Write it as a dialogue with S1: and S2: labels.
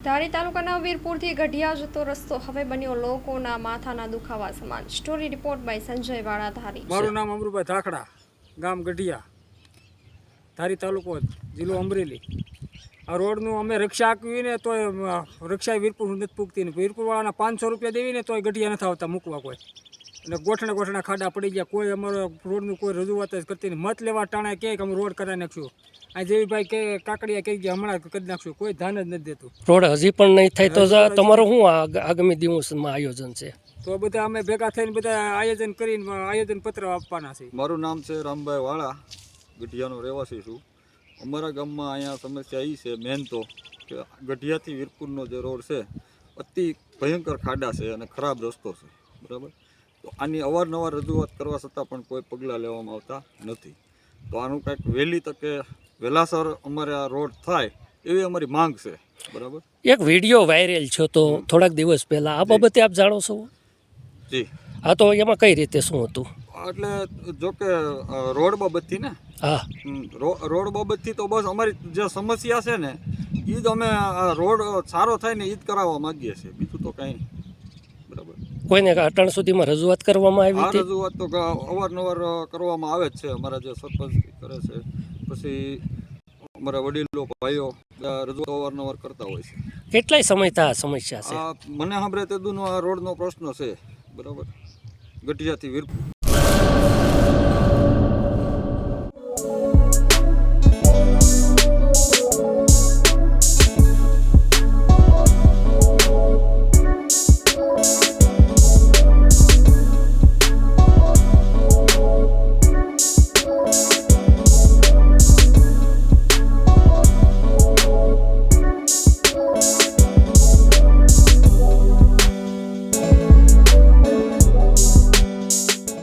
S1: ધારી તાલુકાના વીરપુરથી ગઢિયા જતો રસ્તો હવે બન્યો લોકોના માથાના દુખાવા સમાન। સ્ટોરી રિપોર્ટ બાય સંજય વાળા ધારી।
S2: મારું નામ અમરુભાઈ ધાખડા, ગામ ગઢિયા, ધારી તાલુકો, જિલ્લો અમરેલી। આ રોડનું અમે રક્ષા આપવી ને તો રક્ષા વીરપુર નથી પૂગતી ને વીરપુરવાળાના 500 રૂપિયા દેવી ને તોય ગઢિયા નથી આવતા મૂકવા કોઈ। અને ગોઠણા ખાડા પડી ગયા, કોઈ અમારો રોડનું કોઈ રજૂઆત જ કરતી નહીં। મત લેવા ટાણા કહે કે અમે રોડ કરાવી નાખશું, આ જેવીભાઈ કે કાકડિયા કહી ગયા હમણાં કરી નાખશું, કોઈ ધ્યાન જ નથી દેતું।
S3: રોડ હજી પણ નહીં થાય તો તમારું શું આગામી દિવસમાં આયોજન છે?
S2: તો બધા અમે ભેગા થઈને બધા આયોજન કરીને આયોજન પત્ર આપવાના છે।
S4: મારું નામ છે રામભાઈ વાળા, ગઢિયાનો રહેવાસી છું। અમારા ગામમાં અહીંયા સમસ્યા એ છે મેન તો કે ગઢિયાથી વીરપુરનો જે રોડ છે અતિ ભયંકર ખાડા છે અને ખરાબ રસ્તો છે, બરાબર। તો આની અવારનવાર રજૂઆત કરવા છતાં પણ કોઈ પગલાં લેવામાં આવતા નથી। તો આનું કંઈક વહેલી તકે વહેલાસર અમારે આ રોડ થાય એવી અમારી માંગ છે, બરાબર।
S3: એક વિડીયો વાયરલ છે તો થોડાક દિવસ પહેલા, આ બાબતે આપ જાણો છો?
S4: જી
S3: હા, તો એમાં કઈ રીતે શું હતું?
S4: એટલે જો કે રોડ બાબતથી ને,
S3: હા,
S4: રોડ બાબતથી તો બસ અમારી જે સમસ્યા છે ને એ જ અમે રોડ સારો થાય ને એ જ કરાવવા માંગીએ છીએ, બીજું તો કંઈ નહીં, બરાબર।
S3: કોઈને અટાણ સુધીમાં રજૂઆત કરવામાં આવી
S4: આ
S3: હતી?
S4: રજૂઆત તો અવારનવાર કરવામાં આવે જ છે, અમારા જે સરપંચ કરે છે, પછી અમારા વડીલો ભાઈઓ રજૂઆત અવારનવાર કરતા હોય છે।
S3: કેટલાય સમયથી આ સમસ્યા છે?
S4: આ મને સાંભળે તેદુનો આ રોડનો પ્રશ્ન છે, બરાબર, ગઢિયાથી વીરપુર।